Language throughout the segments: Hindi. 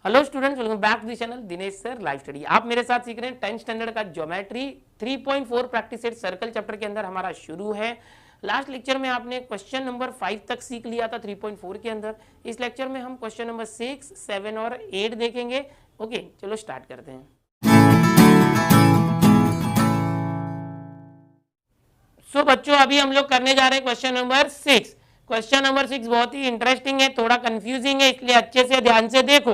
Hello students, welcome back to the channel Dinesh sir live study. आप मेरे साथ सीख रहे हैं 10th स्टैंडर्ड का geometry 3.4 practice set circle chapter के अंदर हमारा शुरू है। लास्ट लेक्चर में आपने क्वेश्चन नंबर 5 तक सीख लिया था 3.4 के अंदर। इस लेक्चर में हम क्वेश्चन नंबर 6, 7 और 8 देखेंगे। ओके, चलो स्टार्ट करते हैं। सो बच्चों, अभी हम लोग करने जा रहे हैं क्वेश्चन नंबर 6। क्वेश्चन नंबर 6 बहुत ही इंटरेस्टिंग है, थोड़ा कंफ्यूजिंग है, इसलिए अच्छे से ध्यान से देखो।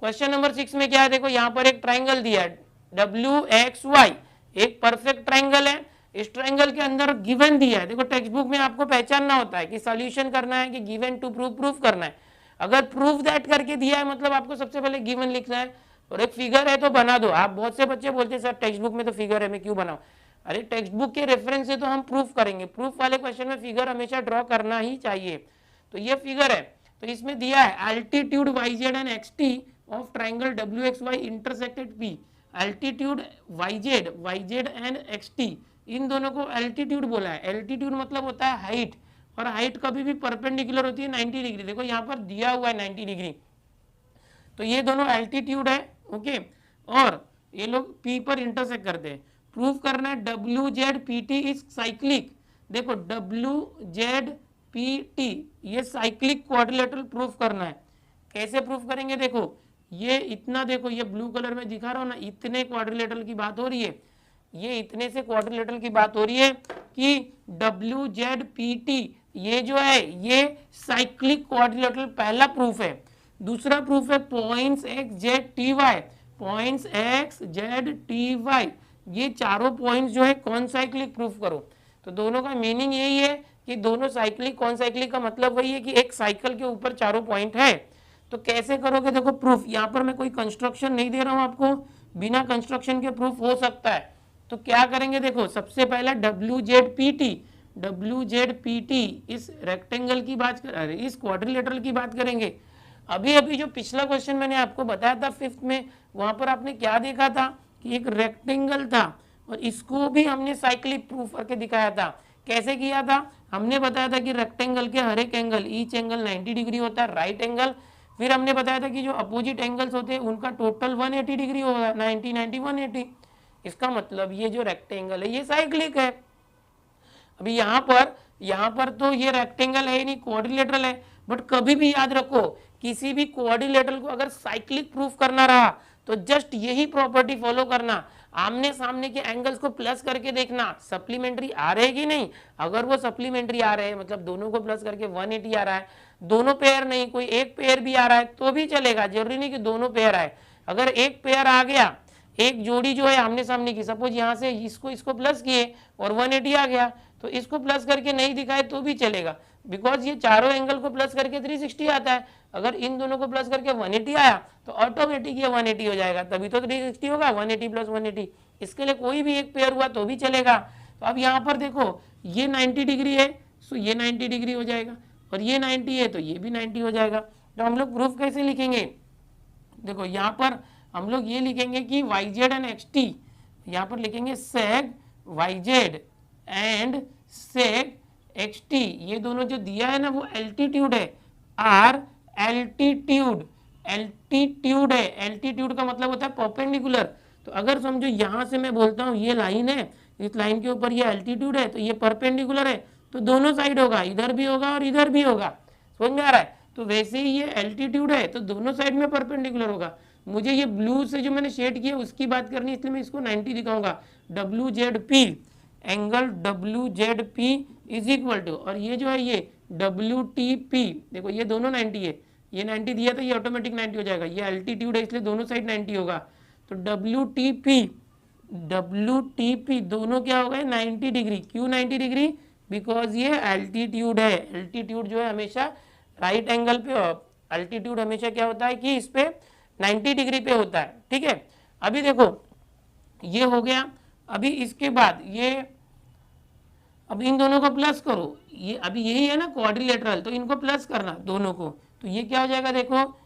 क्वेश्चन नंबर 6 में क्या है, देखो यहाँ पर एक ट्राइंगल दिया है WXY, एक परफेक्ट ट्राइंगल है। इस ट्राइंगल के अंदर गिवन दिया है। देखो टेक्स्ट बुक में आपको पहचानना होता है कि सॉल्यूशन करना है कि गिवन टू प्रूफ करना है। अगर प्रूफ दैट करके दिया है मतलब आपको सबसे पहले गिवन लिखना है, और एक फिगर है तो बना दो। आप बहुत से बच्चे बोलते हैं सर टेक्स्ट बुक में तो फिगर है, मैं क्यों बनाऊं। अरे टेक्स्ट बुक के रेफरेंस से तो हम प्रूफ करेंगे, प्रूफ वाले क्वेश्चन में फिगर हमेशा ड्रॉ करना ही चाहिए। तो ये फिगर है, तो इसमें दिया है altitude YZ and XT of triangle WXY intersected P। Altitude YZ and XT, इन दोनों को एल्टीट्यूड बोला है। एल्टीट्यूड मतलब होता है हाइट, और हाइट कभी भी परपेंडिकुलर होती है 90 डिग्री। देखो यहाँ पर दिया हुआ है 90 डिग्री, तो ये दोनों एल्टीट्यूड है। ओके, और ये लोग P पर इंटरसेक्ट करते हैं। प्रूफ करना है WZPT इज साइक्लिक। देखो WZPT ये साइक्लिक क्वाड्रिलेटरल प्रूफ करना है। कैसे प्रूफ करेंगे, देखो ये इतना, देखो ये ब्लू कलर में दिखा रहा हूं ना, इतने क्वाड्रिलेटरल की बात हो रही है। ये इतने से क्वाड्रिलेटरल की बात हो रही है कि WZPT ये जो है ये साइक्लिक क्वाड्रिलेटरल पहला प्रूफ है। दूसरा प्रूफ है पॉइंट्स XZTY, पॉइंट्स XZTY, ये चारों पॉइंट्स जो है कौन साइक्लिक प्रूफ करो। तो दोनों का मीनिंग यही है कि दोनों साइक्लिक, कौन साइक्लिक का मतलब वही है कि एक साइकिल के ऊपर चारों पॉइंट है। तो कैसे करोगे, देखो प्रूफ, यहाँ पर मैं कोई कंस्ट्रक्शन नहीं दे रहा हूँ आपको, बिना कंस्ट्रक्शन के प्रूफ हो सकता है। तो क्या करेंगे, देखो सबसे पहला WZPT इस रेक्टेंगल की बात कर, अरे इस क्वाड्रिलेटरल की बात करेंगे। अभी अभी जो पिछला क्वेश्चन मैंने आपको बताया था 5th में, वहां पर आपने क्या देखा था कि एक रेक्टेंगल था, और इसको भी हमने साइक्लिक प्रूफ करके दिखाया था। कैसे किया था, हमने बताया था कि रेक्टेंगल के हर एक एंगल, ईच एंगल 90 डिग्री होता है, राइट एंगल। फिर हमने बताया था कि जो अपोजिट एंगल्स होते हैं उनका टोटल 180 डिग्री होगा, 90 90 180। इसका मतलब ये जो रेक्टेंगल है ये साइक्लिक है। अभी यहाँ पर तो ये रेक्टेंगल है नहीं, क्वाड्रिलेटरल है। बट कभी भी याद रखो, किसी भी क्वाड्रिलेटरल को अगर साइक्लिक प्रूफ करना रहा तो जस्ट यही प्रॉपर्टी फॉलो करना, आमने सामने के एंगल्स को प्लस करके देखना सप्लीमेंट्री आ रहे कि नहीं। अगर वो सप्लीमेंट्री आ रहे हैं मतलब दोनों को प्लस करके 180 आ रहा है, दोनों पेयर नहीं, कोई एक पेयर भी आ रहा है तो भी चलेगा, जरूरी नहीं कि दोनों पेयर आए। अगर एक पेयर आ गया, एक जोड़ी जो है आमने सामने की, सपोज यहाँ से इसको प्लस किए और 180 आ गया, तो इसको प्लस करके नहीं दिखाए तो भी चलेगा, बिकॉज ये चारों एंगल को प्लस करके 360 आता है। अगर इन दोनों को प्लस करके 180 आया तो ऑटोमेटिक ये 180 हो जाएगा, तभी तो 360 होगा, 180 प्लस 180। इसके लिए कोई भी एक पेयर हुआ तो भी चलेगा। तो अब यहाँ पर देखो ये 90 डिग्री है, सो ये 90 डिग्री हो जाएगा, और ये 90 है तो ये भी 90 हो जाएगा। तो हम लोग प्रूफ कैसे लिखेंगे, देखो यहाँ पर हम लोग ये लिखेंगे कि YZ एंड XT, यहाँ पर लिखेंगे सेग YZ एंड सेग XT, ये दोनों जो दिया है ना वो एल्टीट्यूड है, आर एल्टीट्यूड, एल्टीट्यूड है। एल्टीट्यूड का मतलब होता है परपेंडिकुलर। तो अगर समझो यहाँ से मैं बोलता हूँ ये लाइन है, इस लाइन के ऊपर ये एल्टीट्यूड है, तो ये परपेंडिकुलर है, तो दोनों साइड होगा, इधर भी होगा और इधर भी होगा। समझ में आ रहा है। तो वैसे ही ये एल्टीट्यूड है तो दोनों साइड में परपेंडिकुलर होगा। मुझे ये ब्लू से जो मैंने शेड किया उसकी बात करनी है, इसलिए मैं इसको 90 दिखाऊंगा। WZP, angle WZP is equal to, और ये जो है ये WTP, देखो ये दोनों 90 है, ये 90 दिया तो ये ऑटोमेटिक 90 हो जाएगा, ये एल्टीट्यूड है इसलिए दोनों साइड 90 होगा। तो WTP दोनों क्या हो गए 90 डिग्री। क्यों 90 डिग्री, बिकॉज ये एल्टीट्यूड है। एल्टीट्यूड जो है हमेशा राइट एंगल पे, एल्टीट्यूड हमेशा क्या होता है कि इस पे 90 डिग्री पे होता है। ठीक है, अभी देखो ये हो गया। अभी इसके बाद ये, अब इन दोनों को प्लस करो, ये अभी यही है ना क्वाड्रिलेटरल, तो इनको प्लस करना दोनों को, तो ये क्या हो जाएगा, देखो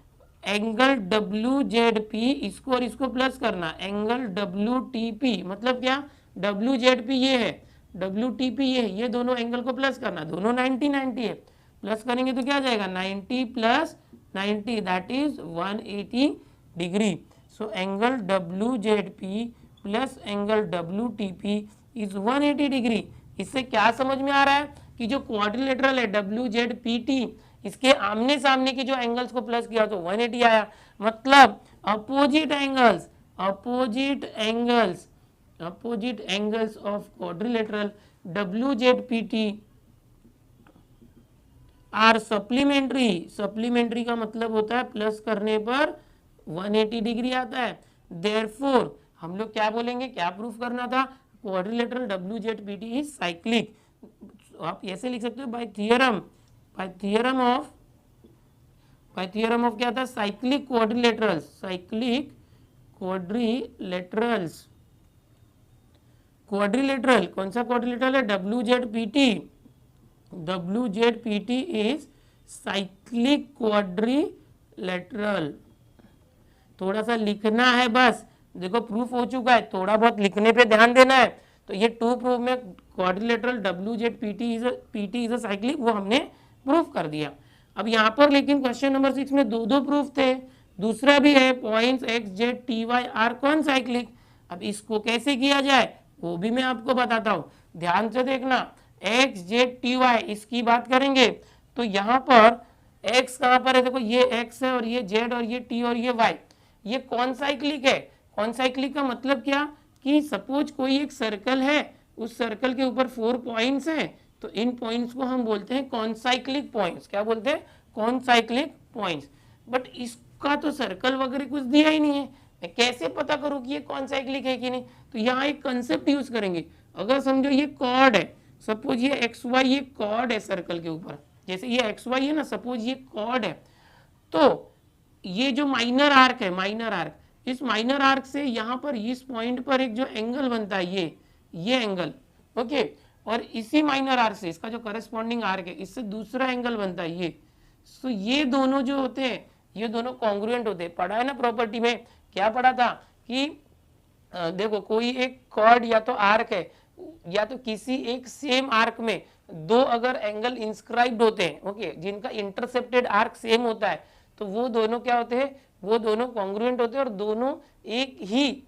एंगल WZP, इसको और इसको प्लस करना एंगल WTP, मतलब क्या WZP ये है, WTP ये दोनों एंगल को प्लस करना, दोनों 90 90 है, प्लस करेंगे तो क्या आ जाएगा 90 plus 90 that is 180 degree. So angle WZP plus angle WTP is 180 degree. इससे क्या समझ में आ रहा है कि जो क्वाड्रिलेटरल है WZPT, इसके आमने सामने के जो एंगल्स को प्लस किया तो 180 आया। मतलब opposite angles of quadrilateral WZPT are supplementary का मतलब होता है प्लस करने पर 180 डिग्री आता है। देयरफॉर हम लोग क्या बोलेंगे, क्या प्रूफ करना था, क्वाड्रिलेटरल WZPT इज साइक्लिक। आप ऐसे लिख सकते हो बाय थियरम ऑफ क्या था, साइक्लिक क्वाड्रिलेटरल कौन सा क्वाड्रिलेटरल है, WZPT इज साइक्लिक क्वाड्रिलेटरल। थोड़ा सा लिखना है बस, देखो प्रूफ हो चुका है, थोड़ा बहुत लिखने पे ध्यान देना है। तो ये टू प्रूफ में quadrilateral WZPT is a cyclic, वो हमने प्रूफ कर दिया। अब यहाँ पर लेकिन क्वेश्चन नंबर 6 में दो प्रूफ थे, दूसरा भी है पॉइंट्स XZTY आर कौन साइक्लिक। अब इसको कैसे किया जाए वो भी मैं आपको बताता हूँ, ध्यान से देखना। XZTY इसकी बात करेंगे तो यहाँ पर x कहाँ पर है, देखो ये x है और ये z और ये t और ये y, ये कौन साइक्लिक है। कौन साइक्लिक का मतलब क्या कि सपोज कोई एक सर्कल है, उस सर्कल के ऊपर 4 पॉइंट्स हैं, तो इन पॉइंट्स को हम बोलते हैं कॉन्साइक्लिक पॉइंट्स। क्या बोलते हैं, कॉन्साइक्लिक पॉइंट्स। बट इसका तो सर्कल वगैरह कुछ दिया ही नहीं है, मैं कैसे पता करूं कि ये कॉन्साइक्लिक है कि नहीं। तो यहाँ एक कंसेप्ट यूज करेंगे। अगर समझो ये कॉर्ड है, सपोज ये XY ये कॉर्ड है सर्कल के ऊपर, जैसे ये XY है ना, सपोज ये कॉर्ड है, तो ये जो माइनर आर्क है, इस माइनर आर्क से यहाँ पर इस पॉइंट पर एक जो एंगल बनता है ये एंगल, ओके, और इसी माइनर आर्क से इसका जो करस्पॉन्डिंग आर्क है इससे दूसरा एंगल बनता है ये। सो ये दोनों जो होते हैं ये दोनों कॉन्ग्रुएंट होते हैं। पढ़ा है ना प्रॉपर्टी में, क्या पढ़ा था कि देखो कोई एक कॉर्ड या तो आर्क है या तो किसी एक सेम आर्क में दो अगर एंगल इंस्क्राइब्ड होते हैं, ओके, जिनका इंटरसेप्टेड आर्क सेम होता है, तो वो दोनों क्या होते हैं, वो दोनों कॉन्ग्रुएंट होते हैं और दोनों एक ही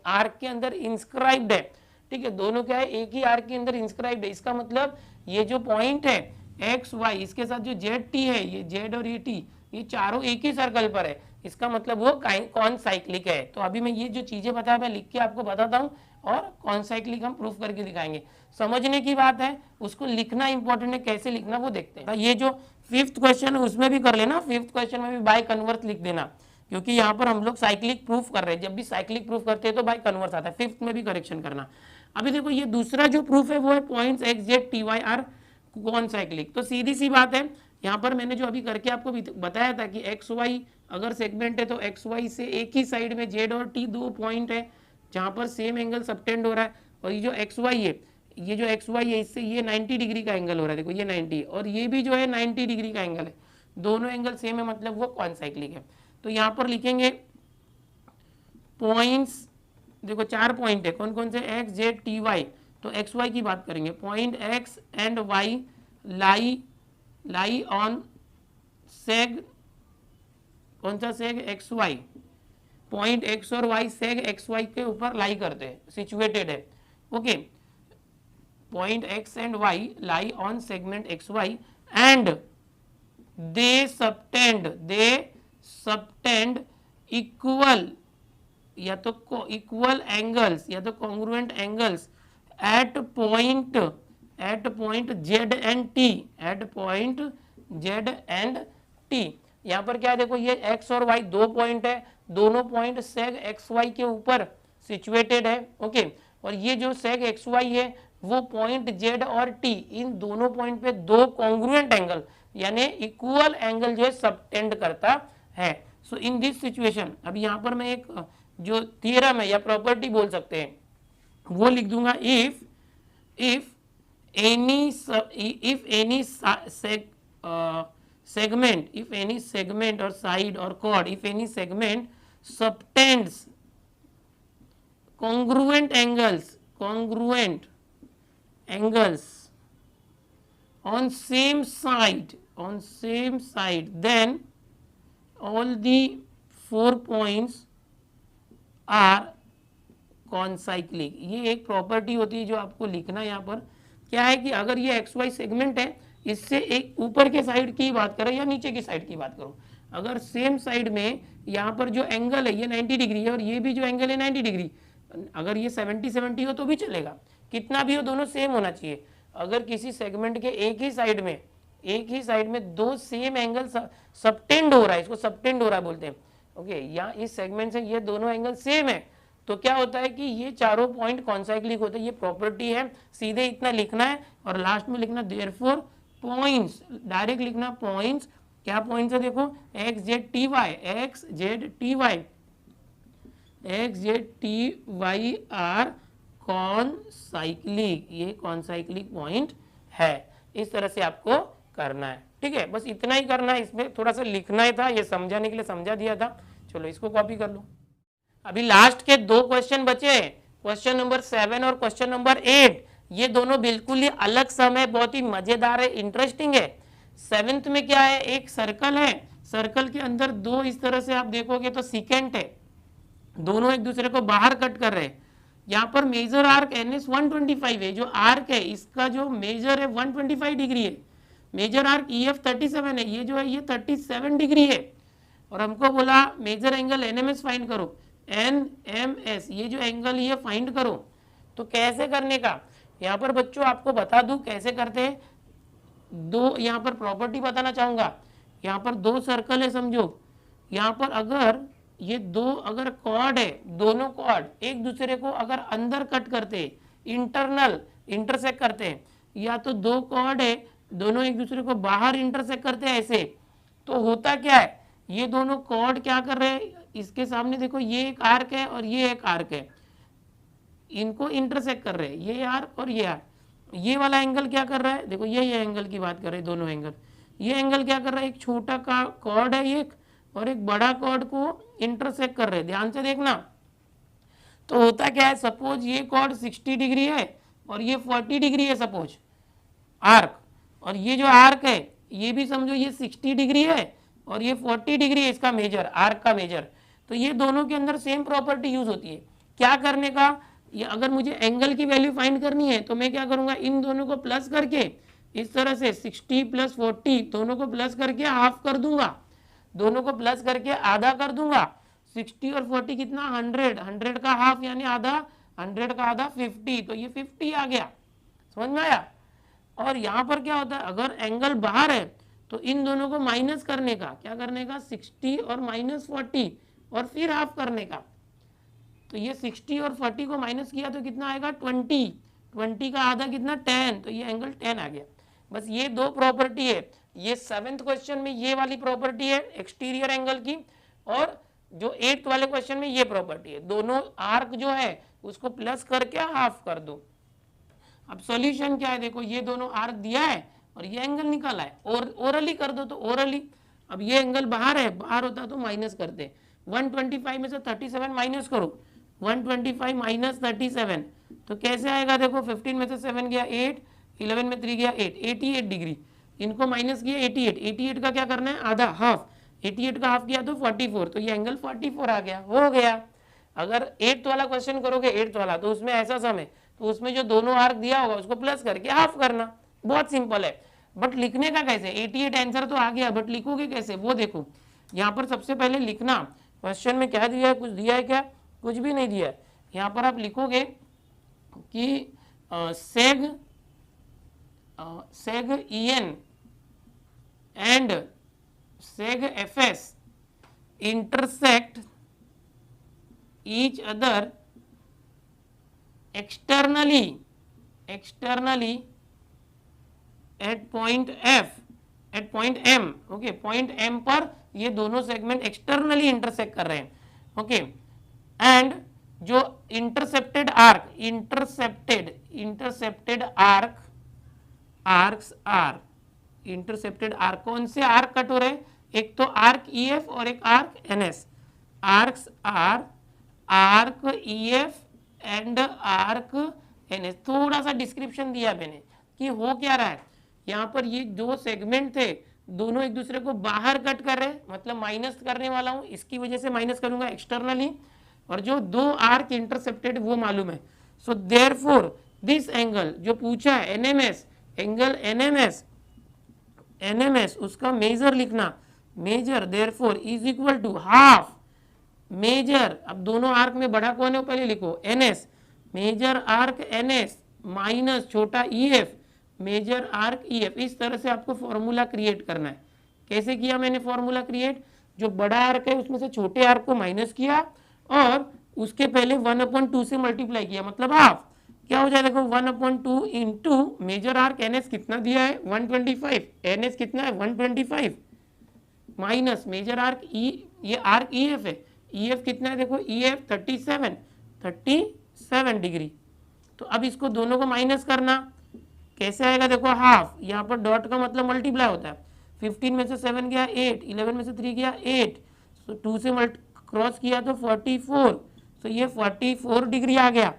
आर्क के अंदर इंस्क्राइब्ड है। ठीक है, दोनों क्या है, एक ही आर्क के अंदर इंस्क्राइब्ड है। इसका मतलब ये जो पॉइंट है XY, इसके साथ जो ZT है, ये Z और ये T, ये चारों एक ही सर्कल पर है। इसका मतलब वो कौन साइक्लिक है। तो अभी मैं ये जो चीजें बताया मैं लिख के आपको बताता हूँ और कौन साइक्लिक हम प्रूफ करके दिखाएंगे। समझने की बात है, उसको लिखना इंपॉर्टेंट है, कैसे लिखना वो देखते हैं। ये जो 5th क्वेश्चन है उसमें भी कर लेना, 5th क्वेश्चन में भी बाय कन्वर्स लिख देना, क्योंकि यहाँ पर हम लोग साइक्लिक प्रूफ कर रहे हैं। जब भी साइक्लिक प्रूफ करते हैं तो बाय कन्वर्स आता है, 5th में भी करेक्शन करना। अभी देखो ये दूसरा जो प्रूफ है वो है पॉइंट्स XZTY आर कौन साइक्लिक। तो सीधी सी बात है, यहाँ पर मैंने जो अभी करके आपको बताया था कि XY अगर सेगमेंट है तो XY से एक ही साइड में Z और T दो पॉइंट है जहाँ पर सेम एंगल सबटेंड हो रहा है, और ये जो XY है, ये जो XY है इससे ये 90 डिग्री का एंगल हो रहा है, देखो ये 90 और ये भी जो है 90 डिग्री का एंगल है, दोनों एंगल सेम है, मतलब वो कौन साइक्लिक है। तो यहाँ पर लिखेंगे पॉइंट्स, देखो 4 पॉइंट है, कौन कौन से, XZTY। तो XY की बात करेंगे, point X and Y lie on seg, कौन सा सेग, XY। पॉइंट X और Y सेग XY के ऊपर लाई करते हैं, सिचुएटेड है, okay. Point X and Y lie on segment XY and they subtend equal या तो इक्वल एंगल्स या तो congruent angles at point Z and T, at point Z and T। यहाँ पर क्या है, देखो ये X और Y दो पॉइंट है, दोनों पॉइंट सेग XY के ऊपर सिचुएटेड है, ओके। और ये जो सेग XY है वो पॉइंट Z और T, इन दोनों पॉइंट पे दो कॉन्ग्रुएंट एंगल यानी इक्वल एंगल जो है सबटेंड करता है। सो इन दिस सिचुएशन, अभी यहाँ पर मैं एक जो थ्योरम है या प्रॉपर्टी बोल सकते हैं वो लिख दूंगा, if any segment or side or chord, if any segment subtends congruent angles on same side, then all the 4 points are concyclic. ये एक प्रॉपर्टी होती है जो आपको लिखना है यहाँ पर। क्या है कि अगर ये एक्स वाई सेगमेंट है, इससे एक ऊपर के साइड की बात करें या नीचे की साइड की बात करूं, अगर सेम साइड में यहाँ पर जो एंगल है ये 90 डिग्री है और ये भी जो एंगल है 90 डिग्री, अगर ये 70-70 हो तो भी चलेगा, कितना भी हो दोनों सेम होना चाहिए। अगर किसी सेगमेंट के एक ही साइड में दो सेम एंगल सबटेंड हो रहा है, इसको सबटेंड हो रहा है बोलते हैं, ओके, या इस सेगमेंट से ये दोनों एंगल सेम है, तो क्या होता है कि ये चारों पॉइंट कॉन्साइक्लिक होते हैं। ये प्रॉपर्टी है, सीधे इतना लिखना है और लास्ट में लिखना देयरफॉर पॉइंट्स, डायरेक्ट लिखना पॉइंट्स। क्या पॉइंट्स है देखो, X Z T Y are concyclic, ये कॉन्साइक्लिक पॉइंट है। इस तरह से आपको करना है, ठीक है, बस इतना ही करना है। इसमें थोड़ा सा लिखना ही था, ये समझाने के लिए समझा दिया था। चलो इसको कॉपी कर लो। अभी लास्ट के दो क्वेश्चन बचे, क्वेश्चन नंबर 7 और क्वेश्चन नंबर 8। ये दोनों बिल्कुल ही अलग सम है, बहुत ही मजेदार है, इंटरेस्टिंग है। 7th में क्या है, एक सर्कल है, सर्कल के अंदर दो इस तरह से आप देखोगे तो सिकेंट है, दोनों एक दूसरे को बाहर कट कर रहे हैं। यहाँ पर मेजर आर्क NS 125 है, जो आर्क है इसका जो मेजर है 125 डिग्री है, मेजर आर्क EF 37 है, ये जो है ये 37 डिग्री है। और हमको बोला मेजर एंगल NMS फाइंड करो, NMS, ये जो एंगल ये फाइंड करो। तो कैसे करने का, यहाँ पर बच्चों आपको बता दूं कैसे करते हैं। दो यहाँ पर प्रॉपर्टी बताना चाहूंगा, यहाँ पर दो सर्कल है समझो, यहाँ पर अगर ये दो अगर कॉर्ड है, दोनों कॉर्ड एक दूसरे को अगर अंदर कट करते, इंटरनल इंटरसेक्ट करते हैं, या तो दो कॉर्ड है दोनों एक दूसरे को बाहर इंटरसेक्ट करते हैं ऐसे, तो होता क्या है, ये दोनों कॉर्ड क्या कर रहे हैं, इसके सामने देखो ये एक आर्क है और ये एक आर्क है, इनको इंटरसेक्ट कर रहे हैं, ये आर्क और ये आर्क। ये वाला एंगल क्या कर रहा है, देखो ये एंगल की बात कर रहे हैं, दोनों एंगल, ये एंगल क्या कर रहा है, एक छोटा का कॉर्ड है एक और एक बड़ा कॉर्ड को इंटरसेक्ट कर रहे हैं, ध्यान से देखना। तो होता क्या है, सपोज ये कॉर्ड 60 डिग्री है और ये 40 डिग्री है सपोज आर्क, और ये जो आर्क है ये भी समझो ये 60 डिग्री है और ये 40 डिग्री है इसका मेजर, आर्क का मेजर। तो ये दोनों के अंदर सेम प्रॉपर्टी यूज होती है। क्या करने का, ये अगर मुझे एंगल की वैल्यू फाइंड करनी है तो मैं क्या करूंगा, इन दोनों को प्लस करके इस तरह से 60 + 40 दोनों को प्लस करके हाफ कर दूंगा, दोनों को प्लस करके आधा कर दूंगा। 60 और 40 कितना, 100, 100 का हाफ यानी आधा, 100 का आधा 50, तो ये 50 आ गया, समझ में आया। और यहाँ पर क्या होता है, अगर एंगल बाहर है तो इन दोनों को माइनस करने का, क्या करने का, 60 और -40 और फिर हाफ करने का। तो ये 60 और 40 को माइनस किया तो कितना आएगा, 20, 20 का आधा कितना, 10, तो ये एंगल 10 आ गया। बस ये दो प्रॉपर्टी है, ये 7th क्वेश्चन में ये वाली प्रॉपर्टी है एक्सटीरियर एंगल की, और जो 8th वाले क्वेश्चन में ये प्रॉपर्टी है। दोनों आर्क जो है उसको प्लस करके हाफ कर दो। अब सॉल्यूशन क्या है, देखो ये दोनों आर्क दिया है और ये एंगल निकाला है, और ओरली कर दो तो ओरली। अब ये एंगल बाहर है, बाहर होता तो माइनस करते, 125 में से 37 माइनस करो, 125 - 37 तो कैसे आएगा, देखो 15 में से 7 गया 8, 11 में 3 गया 8, 88 डिग्री। इनको माइनस किया 88 का क्या करना है, आधा, हाफ, 88 का हाफ किया तो 44, तो ये एंगल 44 आ गया, हो गया। अगर 8th वाला क्वेश्चन करोगे, 8th वाला, तो उसमें ऐसा सम है, तो उसमें जो दोनों आर्क दिया होगा उसको प्लस करके हाफ करना, बहुत सिंपल है। बट लिखने का कैसे, 88 आंसर तो आ गया, बट लिखोगे कैसे वो देखो। यहाँ पर सबसे पहले लिखना, क्वेश्चन में क्या दिया है, कुछ दिया है क्या, कुछ भी नहीं दिया है। यहाँ पर आप लिखोगे कि सेग EN and seg FS intersect each other externally at point M, okay, point M पर ये दोनों सेगमेंट एक्सटर्नली इंटरसेक्ट कर रहे हैं, ओके। एंड जो इंटरसेप्टेड आर्क कौन से आर्क कट हो रहे हैं, एक तो आर्क EF और एक arc NS, arcs arc EF and arc NS। थोड़ा सा डिस्क्रिप्शन दिया मैंने कि हो क्या रहा है, यहाँ पर ये दो सेगमेंट थे, दोनों एक दूसरे को बाहर कट कर रहे हैं, मतलब माइनस करने वाला हूं, इसकी वजह से माइनस करूंगा एक्सटर्नली, और जो दो आर्क इंटरसेप्टेड वो मालूम है। सो देयरफॉर दिस एंगल जो पूछा है एनएमएस, एंगल एनएमएस उसका मेजर लिखना, measure therefore is equal to half measure, अब दोनों आर्क में बड़ा कौन है पहले लिखो NS, measure arc NS minus छोटा ईएफ मेजर आर्क ईएफ। इस तरह से आपको फॉर्मूला क्रिएट करना है। कैसे किया मैंने फॉर्मूला क्रिएट, जो बड़ा आर्क है उसमें से छोटे आर्क को माइनस किया और उसके पहले 1/2 से मल्टीप्लाई किया, मतलब हाफ। क्या हो जाएगा देखो 1/2 इंटू मेजर आर्क एनएस कितना दिया है 125, एनएस कितना है 125 माइनस मेजर आर्क ई, ये आर्क ईएफ है, ईएफ कितना है देखो ईएफ 37 डिग्री। तो अब इसको दोनों को माइनस करना, कैसे आएगा देखो हाफ, यहाँ पर डॉट का मतलब मल्टीप्लाई होता है, 15 में से 7 गया 8, 11 में से 3 गया 8, तो 2 से क्रॉस किया तो 44, तो ये 44 डिग्री आ गया।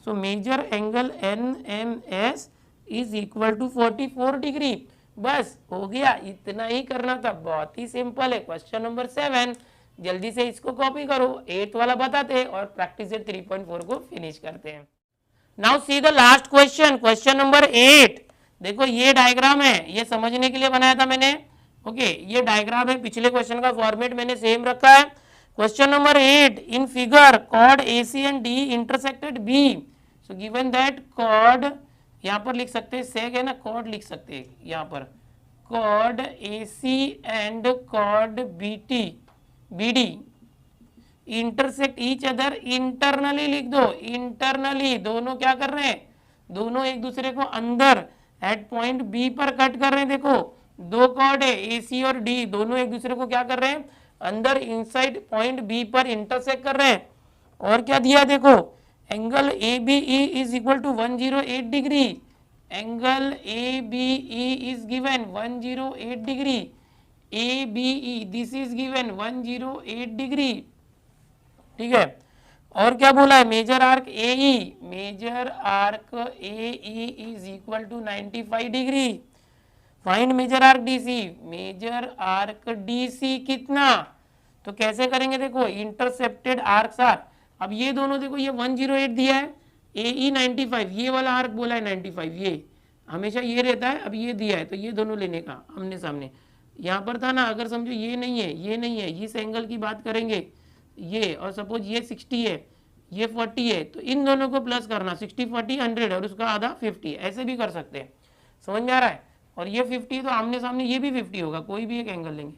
So measure angle NMS is equal to 44 degree. बस हो गया, इतना ही करना था, बहुत ही सिंपल है। क्वेश्चन नंबर 7, जल्दी से इसको कॉपी करो, 8 वाला बताते हैं और प्रैक्टिस 3.4 को फिनिश करते हैं। Now see the last question, question number 8। देखो ये डायग्राम है, ये समझने के लिए बनाया था मैंने। ओके ये डायग्राम है, पिछले क्वेश्चन का फॉर्मेट मैंने सेम रखा है। Question number 8, in figure chord AC and D intersected B, so given that chord, यहाँ पर लिख सकते हैं सेग है ना, कॉर्ड लिख सकते हैं यहाँ पर, chord AC and chord BD intersect each other internally, लिख दो इंटरनली, दोनों क्या कर रहे हैं, दोनों एक दूसरे को अंदर एट पॉइंट बी पर कट कर रहे हैं। देखो दो कॉर्ड है AC और D, दोनों एक दूसरे को क्या कर रहे हैं, अंदर इनसाइड पॉइंट बी पर इंटरसेक्ट कर रहे हैं। और क्या दिया देखो, angle ABE is equal to 108 degree, angle ABE is given 108 degree, ABE this is given 108 degree, ठीक है। और क्या बोला है, measure arc AE, measure arc AE is equal to 95 degree, find measure arc DC, measure arc DC कितना, तो कैसे करेंगे देखो इंटरसेप्टेड आर्क्स आर, अब ये दोनों देखो ये 108 दिया है, AE 95, ये वाला आर्क बोला है 95, ये हमेशा ये रहता है, अब ये दिया है तो ये दोनों लेने का आमने सामने। यहाँ पर था ना, अगर समझो ये नहीं है, ये नहीं है, इस एंगल की बात करेंगे ये, और सपोज ये 60 है, ये 40 है, तो इन दोनों को प्लस करना, 60 40 100 और उसका आधा 50, ऐसे भी कर सकते हैं, समझ में आ रहा है। और ये 50 तो आमने सामने ये भी 50 होगा, कोई भी एक एंगल लेंगे।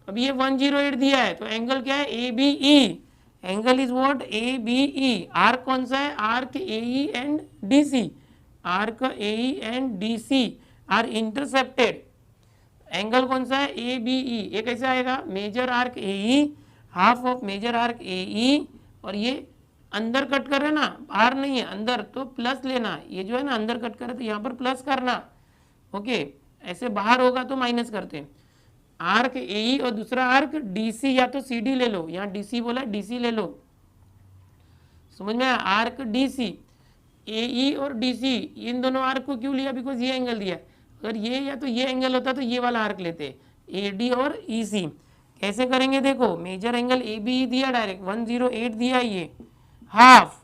अब ये 108 दिया है तो एंगल क्या है ABE, angle is what ABE, arc कौन सा है, arc AE and DC, arc AE and DC are intercepted, angle कौन सा है ABE, ये कैसे आएगा, measure arc AE half of measure arc AE, और ये अंदर कट कर रहे ना, बाहर नहीं है अंदर, तो प्लस लेना, ये जो है ना अंदर कट कर रहे तो यहाँ पर प्लस करना, ओके ऐसे बाहर होगा तो माइनस करते हैं। आर्क AE और दूसरा आर्क DC, या तो CD ले लो, यहाँ DC बोला DC ले लो, समझ में आया, आर्क DC, AE और DC इन दोनों आर्क को क्यों लिया, बिकॉज ये एंगल दिया, अगर ये या तो ये एंगल होता तो ये वाला आर्क लेते, AD और EC। कैसे करेंगे देखो, मेजर एंगल ABE दिया डायरेक्ट 108 दिया, ये हाफ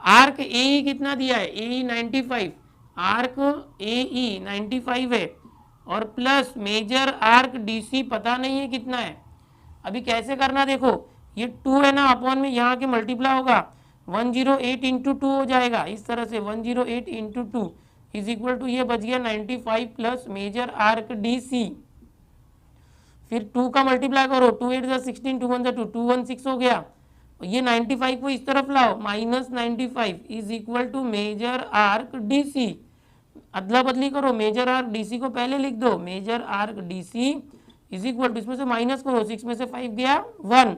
आर्क AE कितना दिया है AE 95, आर्क AE 95 है, और प्लस मेजर आर्क DC पता नहीं है कितना है। अभी कैसे करना देखो, ये 2 है ना, अपॉन में यहाँ के मल्टीप्लाई होगा, 108 इंटू 2 हो जाएगा, इस तरह से 108 इंटू 2 इज इक्वल टू, ये बच गया 95 प्लस मेजर आर्क DC, फिर 2 का मल्टीप्लाई करो, 2 8 16, 2 1 2, 216 हो गया, ये 95 को इस तरफ लाओ, minus 95 is equal to measure arc DC, अदला बदली करो, मेजर आर्क DC को पहले लिख दो, measure arc DC is equal to, इसमें से माइनस करो, 6 में से 5 गया 1,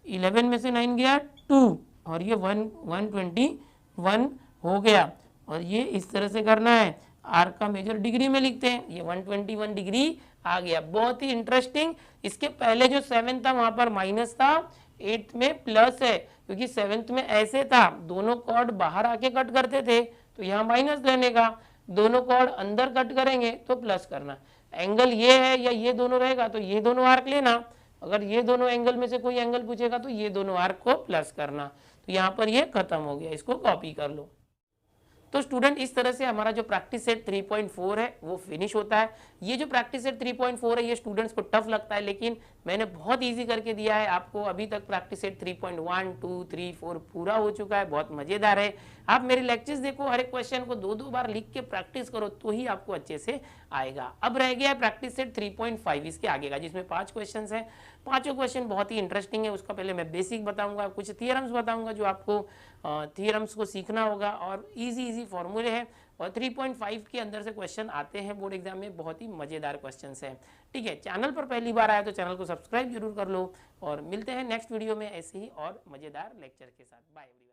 11 में से 9 गया 2, और ये 121 हो गया। और ये इस तरह से करना है, आर्क का मेजर डिग्री में लिखते हैं, ये 121 डिग्री आ गया। बहुत ही इंटरेस्टिंग, इसके पहले जो 7 था वहां पर माइनस था, 8th में प्लस है, क्योंकि 7th में ऐसे था दोनों कॉर्ड बाहर आके कट करते थे तो यहाँ माइनस लेने का, दोनों कॉर्ड अंदर कट करेंगे तो प्लस करना। एंगल ये है या ये दोनों रहेगा तो ये दोनों आर्क लेना, अगर ये दोनों एंगल में से कोई एंगल पूछेगा तो ये दोनों आर्क को प्लस करना। तो यहाँ पर ये खत्म हो गया, इसको कॉपी कर लो। तो स्टूडेंट इस तरह से हमारा जो प्रैक्टिस सेट 3.4 है वो फिनिश होता है। ये जो प्रैक्टिस सेट 3.4 है ये स्टूडेंट्स को टफ लगता है, लेकिन मैंने बहुत इजी करके दिया है आपको। अभी तक प्रैक्टिस सेट 3.1, 2, 3, 4 पूरा हो चुका है, बहुत मजेदार है। आप मेरे लेक्चर्स देखो, हर एक क्वेश्चन को 2-2 बार लिख के प्रैक्टिस करो तो ही आपको अच्छे से आएगा। अब रह गया है प्रैक्टिस सेट 3.5 इसके आगे का, जिसमें 5 क्वेश्चन है। पांचों क्वेश्चन बहुत ही इंटरेस्टिंग है। उसका पहले मैं बेसिक बताऊंगा, कुछ थियरम्स बताऊंगा जो आपको थियरम्स को सीखना होगा, और इजी फॉर्मूले हैं। और 3.5 के अंदर से क्वेश्चन आते हैं बोर्ड एग्जाम में, बहुत ही मजेदार क्वेश्चंस हैं। ठीक है, चैनल पर पहली बार आया तो चैनल को सब्सक्राइब जरूर कर लो, और मिलते हैं नेक्स्ट वीडियो में ऐसे ही और मजेदार लेक्चर के साथ। बाय।